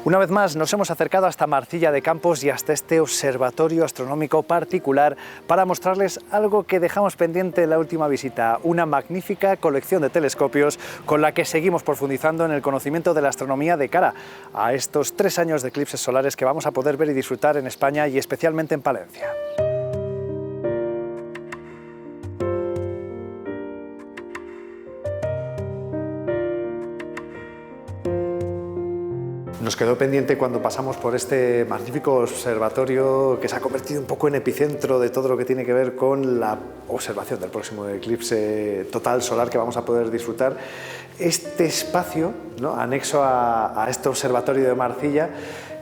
Una vez más nos hemos acercado hasta Marcilla de Campos y hasta este observatorio astronómico particular para mostrarles algo que dejamos pendiente en la última visita, una magnífica colección de telescopios con la que seguimos profundizando en el conocimiento de la astronomía de cara a estos 3 años de eclipses solares que vamos a poder ver y disfrutar en España y especialmente en Palencia. Nos quedó pendiente cuando pasamos por este magnífico observatorio que se ha convertido un poco en epicentro de todo lo que tiene que ver con la observación del próximo eclipse total solar que vamos a poder disfrutar. Este espacio, ¿no?, anexo a este observatorio de Marcilla,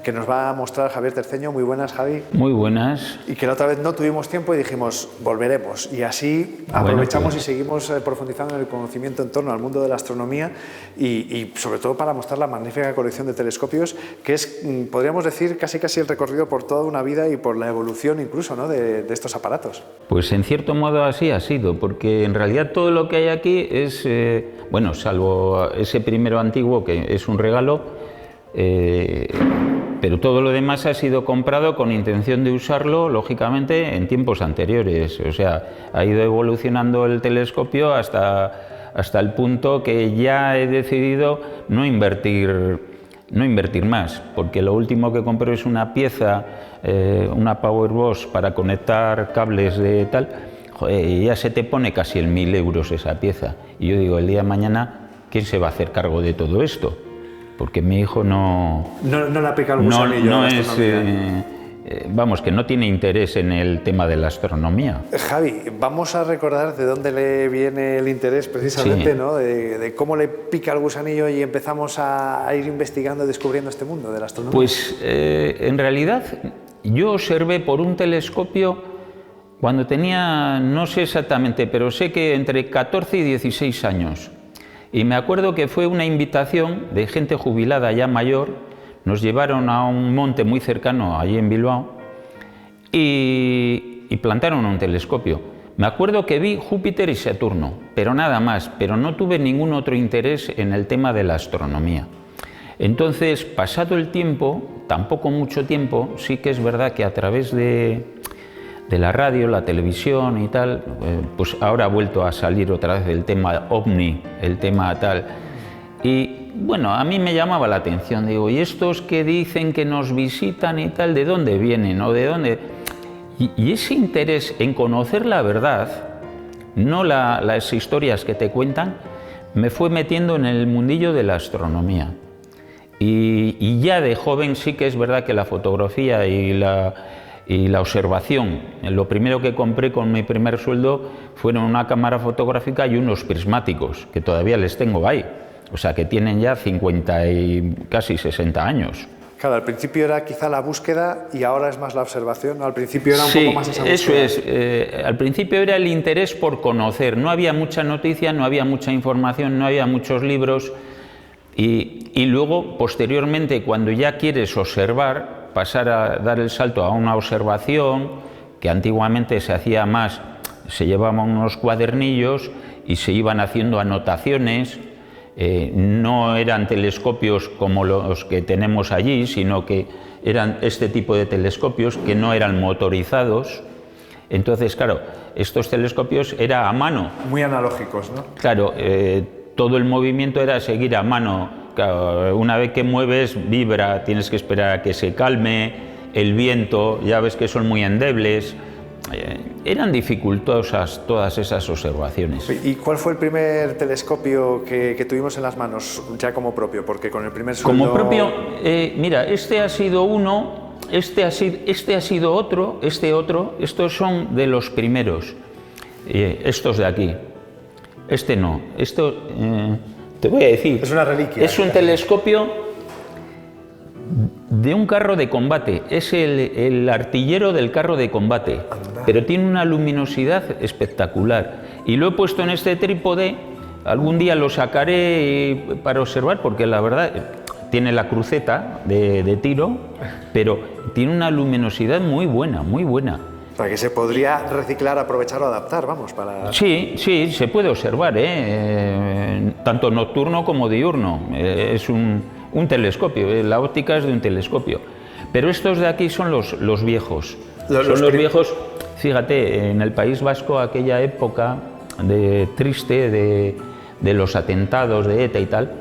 que nos va a mostrar Javier Terceño. Muy buenas, Javi. Muy buenas. Y que la otra vez no tuvimos tiempo y dijimos, volveremos. Y así aprovechamos y seguimos profundizando en el conocimiento en torno al mundo de la astronomía y sobre todo para mostrar la magnífica colección de telescopios, que es, podríamos decir, casi el recorrido por toda una vida y por la evolución incluso, ¿no?, de estos aparatos. Pues en cierto modo así ha sido, porque en realidad todo lo que hay aquí es, bueno, salvo ese primero antiguo que es un regalo, pero todo lo demás ha sido comprado con intención de usarlo, lógicamente, en tiempos anteriores. O sea, ha ido evolucionando el telescopio hasta el punto que ya he decidido no invertir más, porque lo último que compré es una pieza, una Powerbox para conectar cables de tal, y ya se te pone casi en 1000 euros esa pieza. Y yo digo, el día de mañana, ¿quién se va a hacer cargo de todo esto? Porque mi hijo no le pica el gusanillo. No es, vamos, que no tiene interés en el tema de la astronomía. Javi, vamos a recordar de dónde le viene el interés precisamente, sí, ¿no?, de cómo le pica el gusanillo y empezamos a ir investigando y descubriendo este mundo de la astronomía. Pues en realidad yo observé por un telescopio cuando tenía, no sé exactamente, pero sé que entre 14 y 16 años. Y me acuerdo que fue una invitación de gente jubilada ya mayor, nos llevaron a un monte muy cercano, allí en Bilbao, y plantaron un telescopio. Me acuerdo que vi Júpiter y Saturno, pero nada más, pero no tuve ningún otro interés en el tema de la astronomía. Entonces, pasado el tiempo, tampoco mucho tiempo, sí que es verdad que a través de la radio, la televisión y tal, pues ahora ha vuelto a salir otra vez el tema OVNI, el tema tal. Y bueno, a mí me llamaba la atención, digo, ¿y estos que dicen que nos visitan y tal, de dónde vienen o de dónde? Y ese interés en conocer la verdad, no las historias que te cuentan, me fue metiendo en el mundillo de la astronomía. Y ya de joven sí que es verdad que la fotografía y la observación, lo primero que compré con mi primer sueldo fueron una cámara fotográfica y unos prismáticos, que todavía les tengo ahí, o sea que tienen ya 50 y casi 60 años. Claro, al principio era quizá la búsqueda y ahora es más la observación, ¿no? Al principio era un poco más esa búsqueda. Eso es, al principio era el interés por conocer, no había mucha noticia, no había mucha información, no había muchos libros y luego, posteriormente, cuando ya quieres observar, pasar a dar el salto a una observación, que antiguamente se hacía más, se llevaban unos cuadernillos y se iban haciendo anotaciones, no eran telescopios como los que tenemos allí, sino que eran este tipo de telescopios que no eran motorizados. Entonces, claro, estos telescopios era a mano. Muy analógicos, ¿no? Claro, todo el movimiento era seguir a mano. Claro, una vez que mueves, vibra, tienes que esperar a que se calme, el viento, ya ves que son muy endebles. Eran dificultosas todas esas observaciones. ¿Y cuál fue el primer telescopio que tuvimos en las manos, ya como propio? Porque con el primer sueldo... Como propio, mira, este ha sido uno, este ha sido otro, estos son de los primeros, estos de aquí. Este no, esto... te voy a decir, es una reliquia. Es un telescopio de un carro de combate, es el artillero del carro de combate, pero tiene una luminosidad espectacular. Y lo he puesto en este trípode, algún día lo sacaré para observar, porque la verdad tiene la cruceta de tiro, pero tiene una luminosidad muy buena, muy buena. O sea, que se podría reciclar, aprovechar o adaptar, vamos, para... Sí, se puede observar, tanto nocturno como diurno. Es un un telescopio, la óptica es de un telescopio. Pero estos de aquí son los viejos. Son los viejos, fíjate, en el País Vasco, aquella época triste de los atentados de ETA y tal,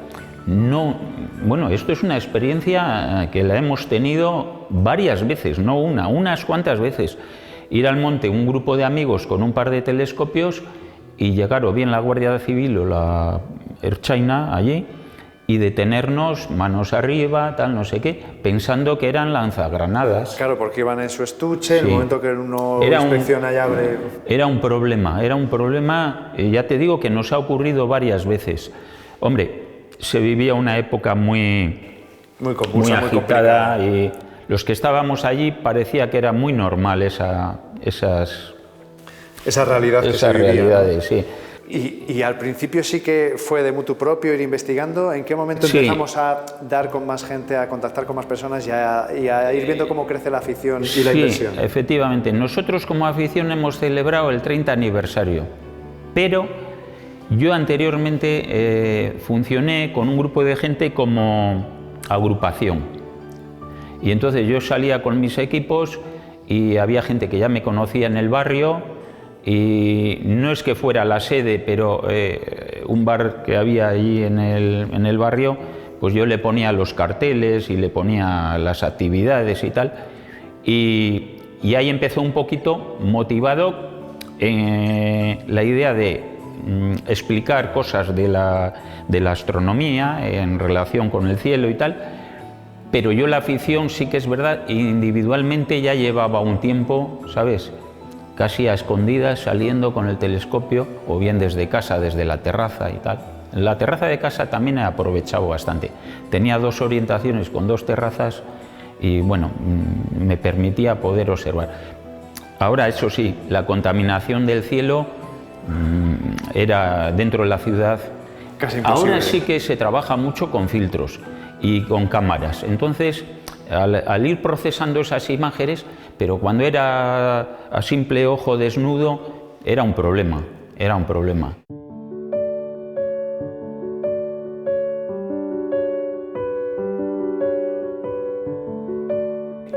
no, bueno, esto es una experiencia que la hemos tenido varias veces, no unas cuantas veces. Ir al monte un grupo de amigos con un par de telescopios y llegar o bien la Guardia Civil o la Ertzaina allí y detenernos manos arriba, tal, no sé qué, pensando que eran lanzagranadas. Claro, porque iban en su estuche, en el momento que uno inspecciona y abre... Era un problema, ya te digo que nos ha ocurrido varias veces. Hombre, se vivía una época muy confusa, muy agitada, y los que estábamos allí parecía que era muy normal esa realidad que se vivía, realidades, ¿no? Sí. Y al principio sí que fue de mutuo propio ir investigando. ¿En qué momento empezamos a dar con más gente, a contactar con más personas y a ir viendo cómo crece la afición y la inversión? Sí, efectivamente. Nosotros como afición hemos celebrado el 30 aniversario, pero yo anteriormente funcioné con un grupo de gente como agrupación. Y entonces yo salía con mis equipos y había gente que ya me conocía en el barrio. Y no es que fuera la sede, pero un bar que había allí en el barrio, pues yo le ponía los carteles y le ponía las actividades y tal. Y ahí empezó un poquito motivado la idea de explicar cosas de la astronomía en relación con el cielo y tal. Pero yo la afición sí que es verdad, individualmente ya llevaba un tiempo, ¿sabes?, casi a escondidas, saliendo con el telescopio, o bien desde casa, desde la terraza y tal. En la terraza de casa también he aprovechado bastante. Tenía 2 orientaciones con 2 terrazas y bueno, me permitía poder observar. Ahora, eso sí, la contaminación del cielo era dentro de la ciudad. Casi imposible. Ahora sí que se trabaja mucho con filtros y con cámaras. Entonces, al ir procesando esas imágenes, pero cuando era a simple ojo desnudo, era un problema.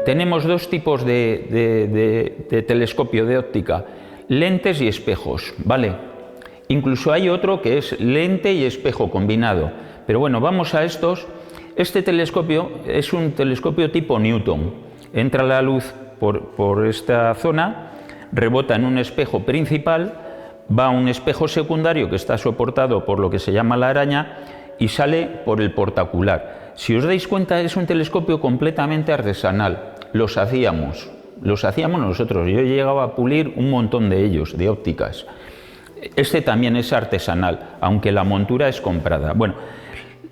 Tenemos 2 tipos de telescopio de óptica, lentes y espejos, ¿vale? Incluso hay otro que es lente y espejo combinado, pero bueno, vamos a estos. Este telescopio es un telescopio tipo Newton. Entra la luz por esta zona, rebota en un espejo principal, va a un espejo secundario que está soportado por lo que se llama la araña y sale por el portacular. Si os dais cuenta, es un telescopio completamente artesanal. Los hacíamos nosotros. Yo llegaba a pulir un montón de ellos, de ópticas. Este también es artesanal, aunque la montura es comprada. Bueno,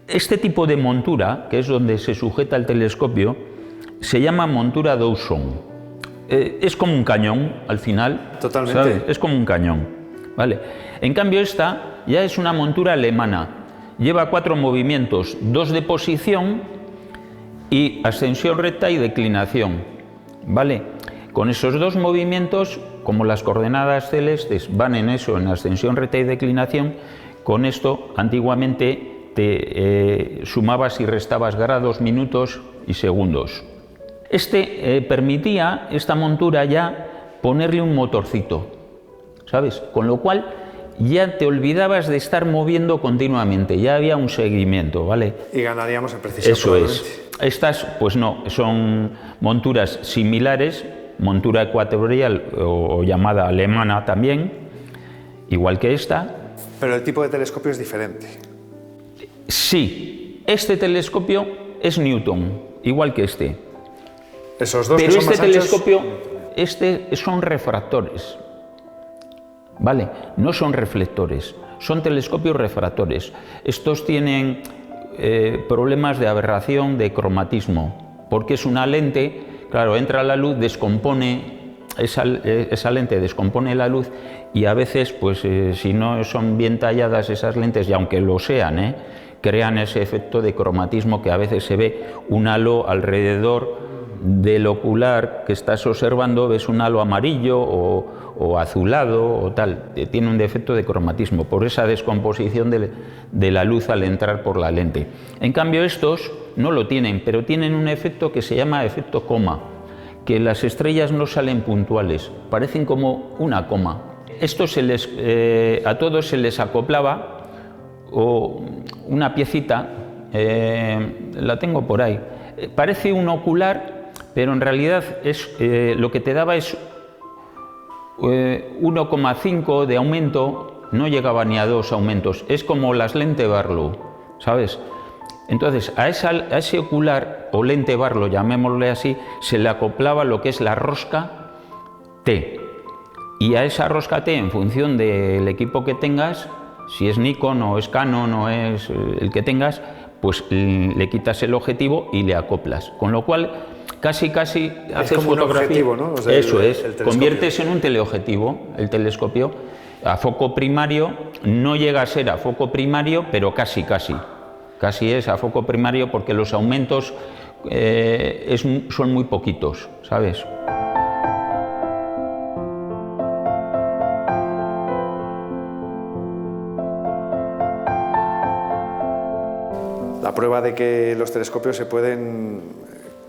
este tipo de montura, que es donde se sujeta el telescopio, se llama montura Dawson. Es como un cañón al final. Totalmente. ¿Sabes? Es como un cañón, ¿vale? En cambio esta ya es una montura alemana. Lleva 4 movimientos, 2 de posición y ascensión recta y declinación, ¿vale? Con esos 2 movimientos, como las coordenadas celestes van en eso, en ascensión recta y declinación, con esto antiguamente te sumabas y restabas grados, minutos y segundos. Permitía, esta montura ya, ponerle un motorcito, ¿sabes? Con lo cual ya te olvidabas de estar moviendo continuamente, ya había un seguimiento, ¿vale? Y ganaríamos en precisión. Eso es. Estas, pues no, son monturas similares, montura ecuatorial o llamada alemana también, igual que esta. Pero el tipo de telescopio es diferente. Sí, este telescopio es Newton, igual que este. Esos 2 pero que son este más anchos... telescopio, son refractores, ¿vale? No son reflectores, son telescopios refractores. Estos tienen problemas de aberración, de cromatismo, porque es una lente, claro, entra la luz, descompone, esa lente descompone la luz y a veces, pues si no son bien talladas esas lentes, y aunque lo sean, crean ese efecto de cromatismo que a veces se ve un halo alrededor del ocular que estás observando ves un halo amarillo o azulado o tal, tiene un defecto de cromatismo por esa descomposición de la luz al entrar por la lente. En cambio estos no lo tienen, pero tienen un efecto que se llama efecto coma, que las estrellas no salen puntuales, parecen como una coma. Esto a todos se les acoplaba una piecita, la tengo por ahí, parece un ocular, pero en realidad lo que te daba es 1,5 de aumento, no llegaba ni a 2 aumentos, es como las lentes Barlow, ¿sabes? Entonces a ese ocular o lente Barlow, llamémosle así, se le acoplaba lo que es la rosca T, y a esa rosca T, en función del equipo que tengas, si es Nikon o es Canon o es el que tengas, pues le quitas el objetivo y le acoplas, con lo cual casi haces fotografía, ¿no? O sea, eso es, conviertes en un teleobjetivo el telescopio a foco primario, no llega a ser a foco primario, pero casi es a foco primario porque los aumentos son muy poquitos, ¿sabes? La prueba de que los telescopios se pueden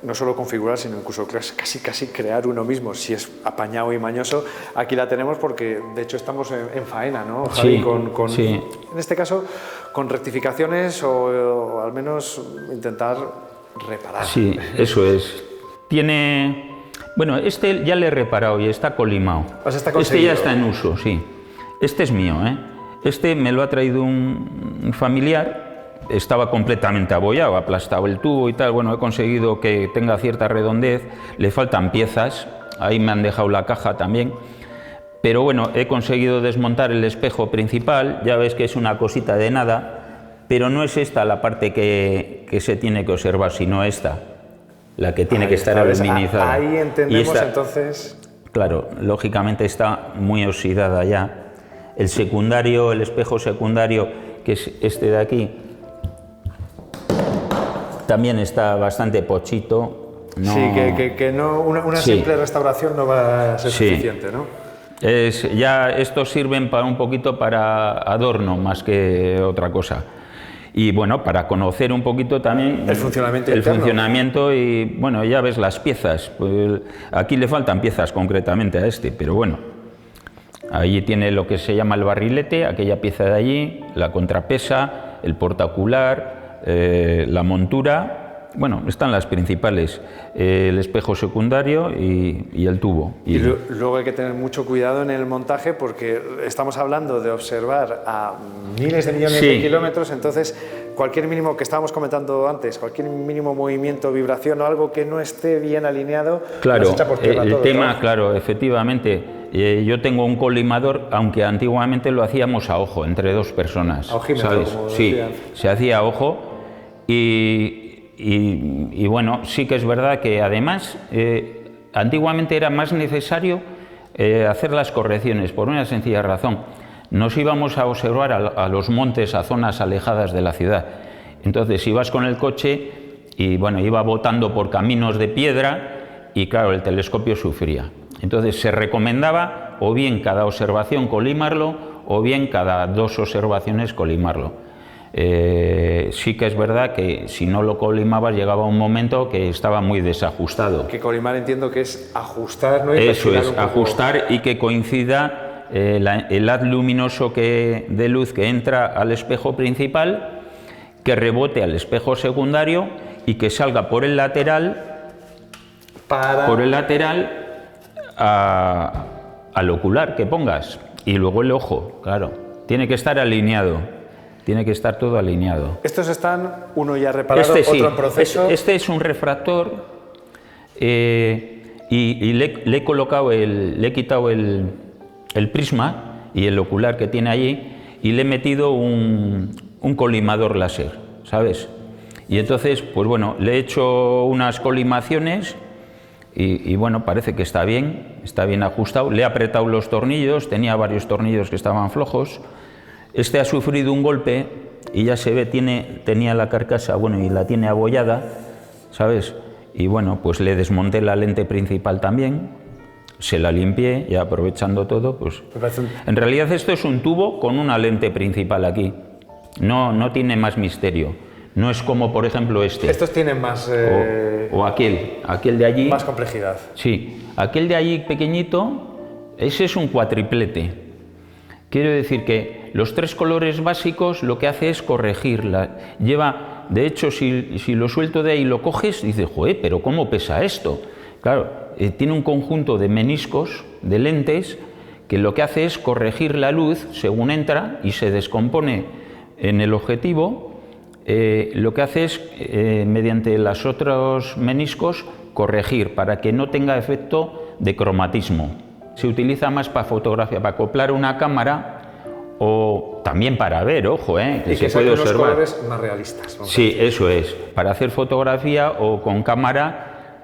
no solo configurar, sino incluso casi crear uno mismo, si es apañado y mañoso. Aquí la tenemos porque, de hecho, estamos en faena, ¿no, Javi? Sí. En este caso, con rectificaciones o al menos intentar reparar. Sí, eso es. Bueno, este ya le he reparado y está colimado. Pues está este ya está en uso, sí. Este es mío, ¿eh? Este me lo ha traído un familiar. Estaba completamente abollado, aplastado el tubo y tal. Bueno, he conseguido que tenga cierta redondez, le faltan piezas, ahí me han dejado la caja también, pero bueno, he conseguido desmontar el espejo principal, ya ves que es una cosita de nada, pero no es esta la parte que se tiene que observar, sino esta, la que tiene que estar aluminizada. Ahí entendemos entonces... Claro, lógicamente está muy oxidada ya. El secundario, el espejo secundario, que es este de aquí, también está bastante pochito. No... Sí, que no, una simple restauración no va a ser suficiente, ¿no? Ya estos sirven un poquito para adorno más que otra cosa. Y bueno, para conocer un poquito también el funcionamiento y bueno, ya ves las piezas. Pues aquí le faltan piezas concretamente a este, pero bueno. Allí tiene lo que se llama el barrilete, aquella pieza de allí, la contrapesa, el portaocular, la montura, bueno, están las principales, el espejo secundario y el tubo. Y luego hay que tener mucho cuidado en el montaje porque estamos hablando de observar a miles de millones de kilómetros, entonces cualquier mínimo que estábamos comentando antes, cualquier mínimo movimiento, vibración o algo que no esté bien alineado, claro, echa por tierra todo, tema, ¿no? Claro, efectivamente. Yo tengo un colimador, aunque antiguamente lo hacíamos a ojo, entre dos personas. A ojímetro, ¿sabes? Como sí, decían. Se hacía a ojo y bueno, sí que es verdad que además antiguamente era más necesario hacer las correcciones por una sencilla razón. Nos íbamos a observar a los montes, a zonas alejadas de la ciudad. Entonces ibas con el coche y bueno, iba botando por caminos de piedra y claro, el telescopio sufría. Entonces se recomendaba o bien cada observación colimarlo o bien cada 2 observaciones colimarlo. Sí que es verdad que si no lo colimabas llegaba un momento que estaba muy desajustado. Que colimar entiendo que es ajustar, ¿no? Eso es, ajustar y que coincida el haz luminoso de luz que entra al espejo principal, que rebote al espejo secundario y que salga por el lateral al ocular que pongas y luego el ojo, claro, tiene que estar alineado, tiene que estar todo alineado. Estos están, uno ya reparado, otro en proceso. Este es un refractor y le he colocado le he quitado el prisma y el ocular que tiene allí y le he metido un colimador láser, ¿sabes? Y entonces, pues bueno, le he hecho unas colimaciones. Y bueno, parece que está bien ajustado. Le he apretado los tornillos, tenía varios tornillos que estaban flojos. Este ha sufrido un golpe y ya se ve, tenía la carcasa, bueno, y la tiene abollada, ¿sabes? y bueno, pues le desmonté la lente principal también, se la limpié y aprovechando todo, pues... En realidad esto es un tubo con una lente principal aquí, no tiene más misterio. No es como, por ejemplo, este. Estos tienen más... O aquel de allí. Más complejidad. Sí, aquel de allí pequeñito, ese es un cuatriplete. Quiero decir que los 3 colores básicos lo que hace es corregirla. Lleva, de hecho, si lo suelto de ahí y lo coges, dices, joder, pero ¿cómo pesa esto? Claro, tiene un conjunto de meniscos, de lentes, que lo que hace es corregir la luz según entra y se descompone en el objetivo. Lo que hace es, mediante los otros meniscos, corregir para que no tenga efecto de cromatismo. Se utiliza más para fotografía, para acoplar una cámara o también para ver, ojo, que se puede observar. Unos colores más realistas. Sí, eso es, para hacer fotografía o con cámara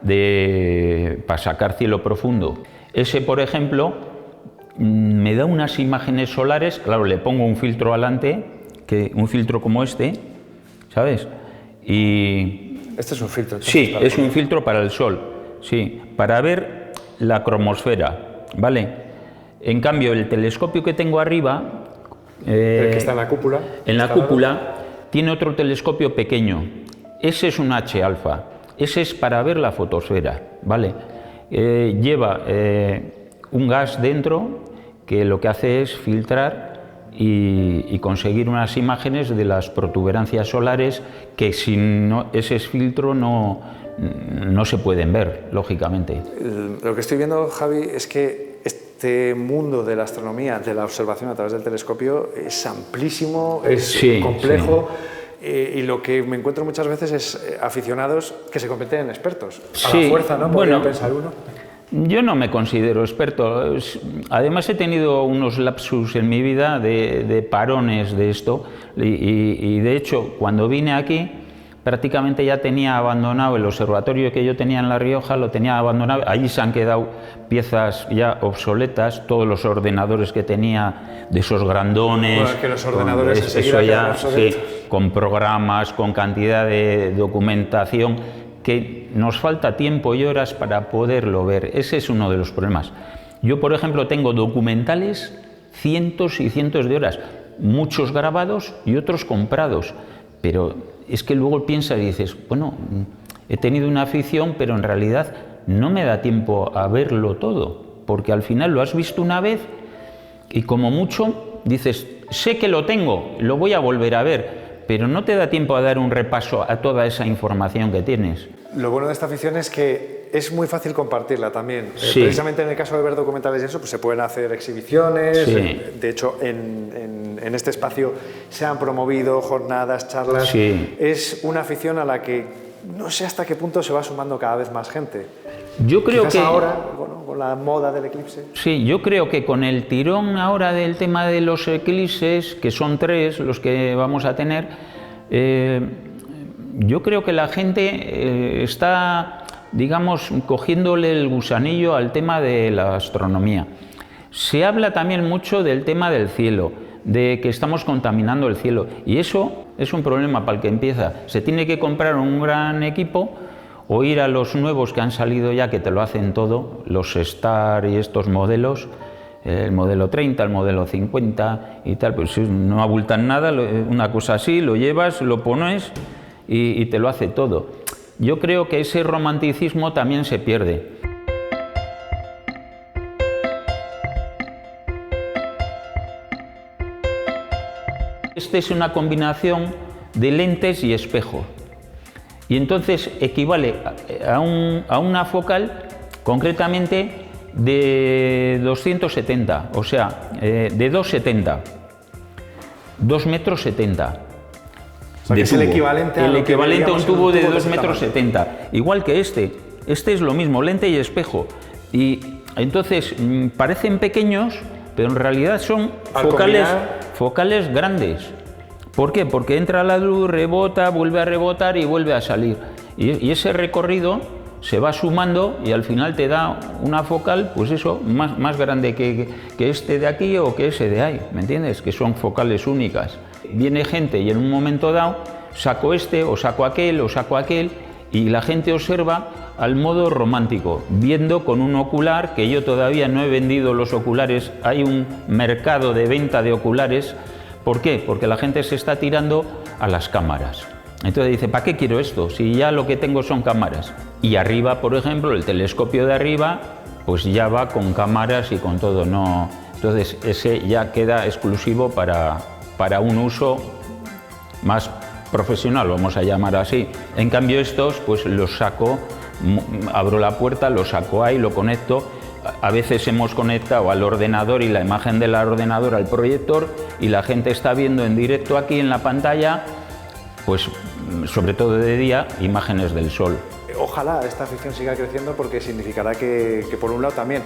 para sacar cielo profundo. Ese, por ejemplo, me da unas imágenes solares, claro, le pongo un filtro adelante, un filtro como este, ¿sabes? Y... Este es un filtro. Sí, es un filtro para el sol, sí, para ver la cromosfera, ¿vale? En cambio, el telescopio que tengo arriba... el que está en la cúpula. En la cúpula tiene otro telescopio pequeño. Ese es un H-alfa. Ese es para ver la fotosfera, ¿vale? Lleva un gas dentro que lo que hace es filtrar y conseguir unas imágenes de las protuberancias solares que sin ese filtro no se pueden ver, lógicamente. Lo que estoy viendo, Javi, es que este mundo de la astronomía, de la observación a través del telescopio, es amplísimo, es complejo. Sí. Y lo que me encuentro muchas veces es aficionados que se convierten en expertos. A la fuerza, ¿no? Podría pensar uno. Yo no me considero experto. Además he tenido unos lapsus en mi vida de parones de esto y de hecho cuando vine aquí prácticamente ya tenía abandonado el observatorio que yo tenía en La Rioja, lo tenía abandonado. Allí se han quedado piezas ya obsoletas, todos los ordenadores que tenía de esos grandones. Bueno, es que los ordenadores eso ya, sí, con programas, con cantidad de documentación, que nos falta tiempo y horas para poderlo ver. Ese es uno de los problemas. Yo, por ejemplo, tengo documentales cientos y cientos de horas, muchos grabados y otros comprados, pero es que luego piensas y dices, bueno, he tenido una afición, pero en realidad no me da tiempo a verlo todo, porque al final lo has visto una vez y como mucho dices, sé que lo tengo, lo voy a volver a ver, pero no te da tiempo a dar un repaso a toda esa información que tienes. Lo bueno de esta afición es que es muy fácil compartirla también. Sí. Precisamente en el caso de ver documentales y eso, pues se pueden hacer exhibiciones. Sí. De hecho, en este espacio se han promovido jornadas, charlas. Sí. Es una afición a la que no sé hasta qué punto se va sumando cada vez más gente. Yo creo quizás que ahora, bueno, con la moda del eclipse. Sí, yo creo que con el tirón ahora del tema de los eclipses, que son 3 los que vamos a tener, yo creo que la gente está, digamos, cogiéndole el gusanillo al tema de la astronomía. Se habla también mucho del tema del cielo, de que estamos contaminando el cielo, y eso es un problema para el que empieza. Se tiene que comprar un gran equipo o ir a los nuevos que han salido ya, que te lo hacen todo, los Star y estos modelos, el modelo 30, el modelo 50 y tal, pues no abultan nada, una cosa así, lo llevas, lo pones y te lo hace todo. Yo creo que ese romanticismo también se pierde. Esta es una combinación de lentes y espejo. Y entonces equivale a una focal concretamente de 270, o sea, de 2,70, 2,70 metros. O sea, que es el equivalente a un tubo de 2,70 metros. Igual que este es lo mismo, lente y espejo. Y entonces parecen pequeños, pero en realidad son focales grandes. ¿Por qué? Porque entra la luz, rebota, vuelve a rebotar y vuelve a salir. Y ese recorrido se va sumando y al final te da una focal, pues eso, más grande que este de aquí o que ese de ahí, ¿me entiendes? Que son focales únicas. Viene gente y en un momento dado saco este o saco aquel y la gente observa al modo romántico, viendo con un ocular, que yo todavía no he vendido los oculares, hay un mercado de venta de oculares. ¿Por qué? Porque la gente se está tirando a las cámaras. Entonces dice, ¿para qué quiero esto? Si ya lo que tengo son cámaras. Y arriba, por ejemplo, el telescopio de arriba, pues ya va con cámaras y con todo, ¿no? Entonces ese ya queda exclusivo para un uso más profesional, vamos a llamar así. En cambio estos, pues los saco, abro la puerta, lo saco ahí, lo conecto. A veces hemos conectado al ordenador y la imagen del ordenador al proyector y la gente está viendo en directo aquí en la pantalla, pues sobre todo de día, imágenes del sol. Ojalá esta afición siga creciendo porque significará que por un lado también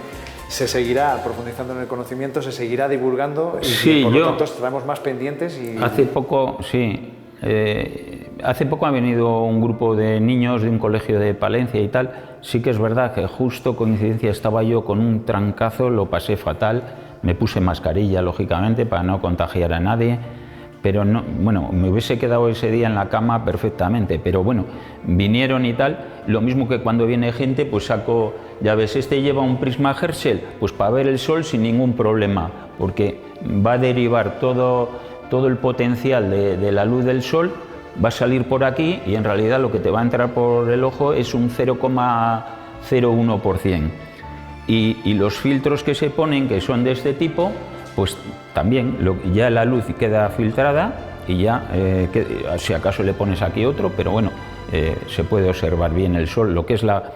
se seguirá profundizando en el conocimiento, se seguirá divulgando y sí, por lo tanto estaremos más pendientes. Hace poco ha venido un grupo de niños de un colegio de Palencia y tal. Sí que es verdad que justo coincidencia estaba yo con un trancazo, lo pasé fatal, me puse mascarilla lógicamente para no contagiar a nadie, pero no, bueno, me hubiese quedado ese día en la cama perfectamente, pero bueno, vinieron y tal, lo mismo que cuando viene gente, pues saco, ya ves, este lleva un prisma Herschel, pues para ver el sol sin ningún problema, porque va a derivar todo el potencial de la luz del sol, va a salir por aquí y en realidad lo que te va a entrar por el ojo es un 0,01%. Y los filtros que se ponen, que son de este tipo, pues también ya la luz queda filtrada y ya, si acaso le pones aquí otro, pero bueno, se puede observar bien el sol. Lo que es la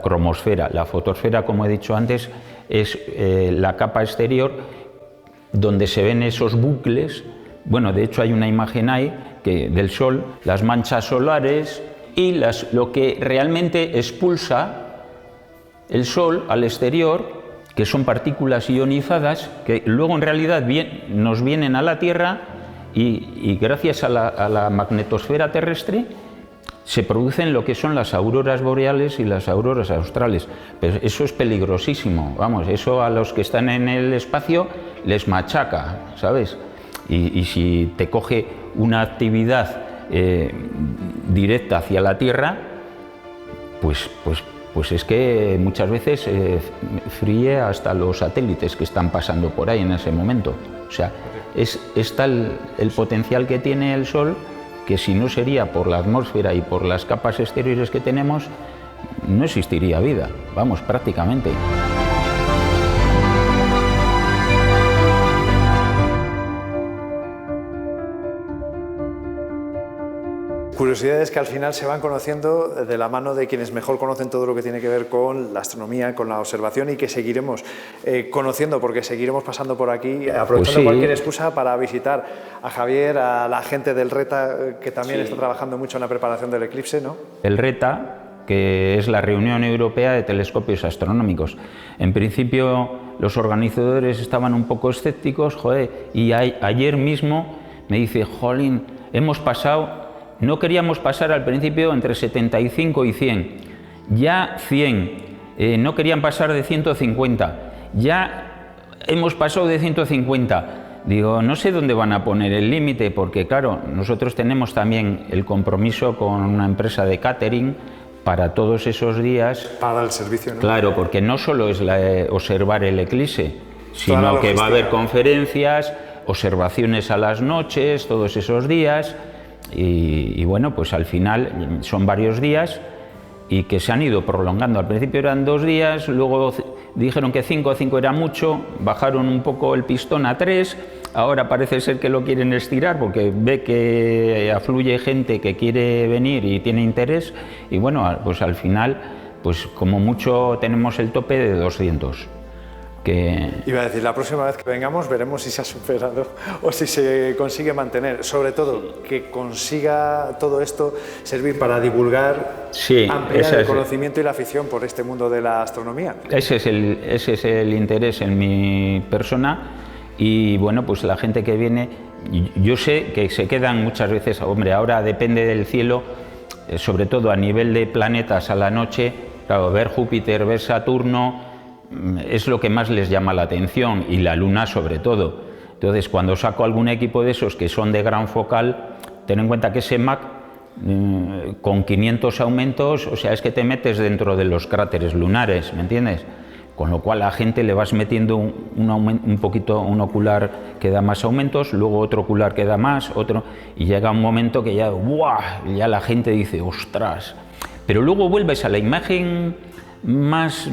cromosfera, la fotosfera, como he dicho antes, es la capa exterior donde se ven esos bucles. Bueno, de hecho hay una imagen ahí del sol, las manchas solares y lo que realmente expulsa el sol al exterior, que son partículas ionizadas que luego en realidad nos vienen a la Tierra y gracias a la magnetosfera terrestre se producen lo que son las auroras boreales y las auroras australes. Pero eso es peligrosísimo, vamos, eso a los que están en el espacio les machaca, ¿sabes? Y si te coge una actividad directa hacia la Tierra, pues es que muchas veces fríe hasta los satélites que están pasando por ahí en ese momento. O sea, es tal el potencial que tiene el Sol que si no sería por la atmósfera y por las capas exteriores que tenemos, no existiría vida, vamos, prácticamente. Curiosidades que al final se van conociendo de la mano de quienes mejor conocen todo lo que tiene que ver con la astronomía, con la observación y que seguiremos conociendo porque seguiremos pasando por aquí, aprovechando cualquier excusa para visitar a Javier, a la gente del RETA, que también está trabajando mucho en la preparación del eclipse, ¿no? El RETA, que es la Reunión Europea de Telescopios Astronómicos. En principio los organizadores estaban un poco escépticos, y ayer mismo me dice, jolín, hemos pasado... No queríamos pasar al principio entre 75 y 100, ya 100, no querían pasar de 150, ya hemos pasado de 150. Digo, no sé dónde van a poner el límite, porque claro, nosotros tenemos también el compromiso con una empresa de catering para todos esos días. Para el servicio, ¿no? Claro, porque no solo es observar el eclipse, sino que va a haber conferencias, observaciones a las noches, todos esos días. Y bueno, pues al final son varios días y que se han ido prolongando. Al principio eran 2 días, luego dijeron que 5 era mucho, bajaron un poco el pistón a 3, ahora parece ser que lo quieren estirar porque ve que afluye gente que quiere venir y tiene interés y bueno, pues al final, pues como mucho tenemos el tope de 200. Iba a decir, la próxima vez que vengamos veremos si se ha superado o si se consigue mantener, sobre todo que consiga todo esto servir para divulgar, ampliar el conocimiento y la afición por este mundo de la astronomía. Ese es el interés en mi persona y bueno, pues la gente que viene, yo sé que se quedan muchas veces, hombre, ahora depende del cielo, sobre todo a nivel de planetas a la noche, claro, ver Júpiter, ver Saturno, es lo que más les llama la atención y la Luna sobre todo. Entonces cuando saco algún equipo de esos que son de gran focal, ten en cuenta que ese Mac con 500 aumentos, o sea, es que te metes dentro de los cráteres lunares, ¿me entiendes? Con lo cual a la gente le vas metiendo un poquito, un ocular que da más aumentos, luego otro ocular que da más, otro, y llega un momento que ya, ¡buah!, ya la gente dice, ¡ostras! Pero luego vuelves a la imagen más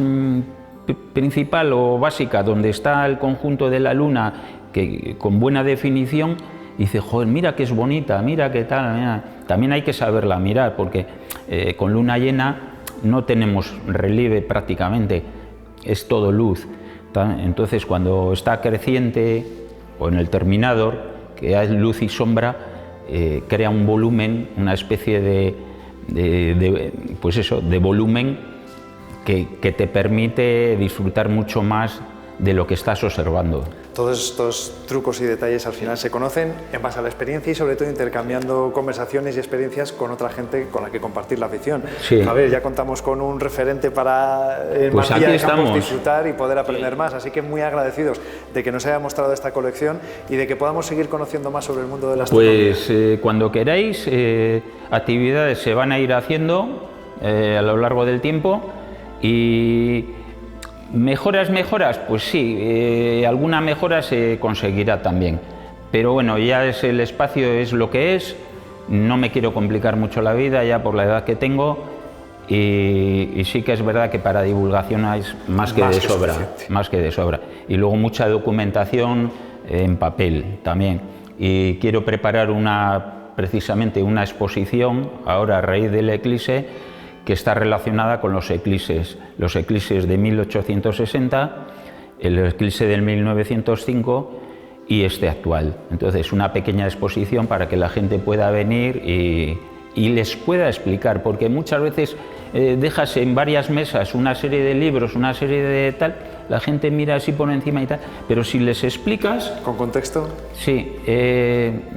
principal o básica, donde está el conjunto de la luna, que con buena definición, y dice, joder, mira que es bonita, mira qué tal, mira. También hay que saberla mirar, porque con luna llena no tenemos relieve prácticamente, es todo luz. Entonces, cuando está creciente o en el terminador, que hay luz y sombra, crea un volumen, una especie pues eso, de volumen que te permite disfrutar mucho más de lo que estás observando. Todos estos trucos y detalles al final se conocen en base a la experiencia y sobre todo intercambiando conversaciones y experiencias con otra gente con la que compartir la afición. Sí. A ver, ya contamos con un referente para pues Marcilla aquí de Campos estamos. disfrutar y poder aprender más, así que muy agradecidos de que nos haya mostrado esta colección y de que podamos seguir conociendo más sobre el mundo de la astronomía. Pues cuando queráis, actividades se van a ir haciendo a lo largo del tiempo y mejoras, pues sí, alguna mejora se conseguirá también, pero bueno, ya es el espacio, es lo que es, no me quiero complicar mucho la vida ya por la edad que tengo y sí que es verdad que para divulgación hay más que de sobra, y luego mucha documentación en papel también, y quiero preparar precisamente una exposición ahora a raíz del eclipse que está relacionada con los eclipses de 1860, el eclipse del 1905 y este actual. Entonces, una pequeña exposición para que la gente pueda venir y les pueda explicar, porque muchas veces dejas en varias mesas una serie de libros, una serie de tal, la gente mira así por encima y tal, pero si les explicas... ¿Con contexto? Sí,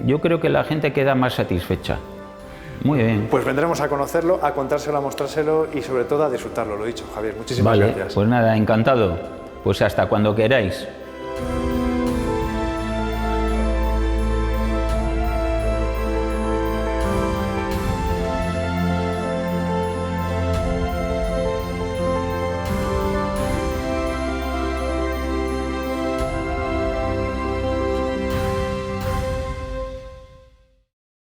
yo creo que la gente queda más satisfecha. Muy bien. Pues vendremos a conocerlo, a contárselo, a mostrárselo y sobre todo a disfrutarlo, lo dicho, Javier. Muchísimas gracias. Pues nada, encantado. Pues hasta cuando queráis.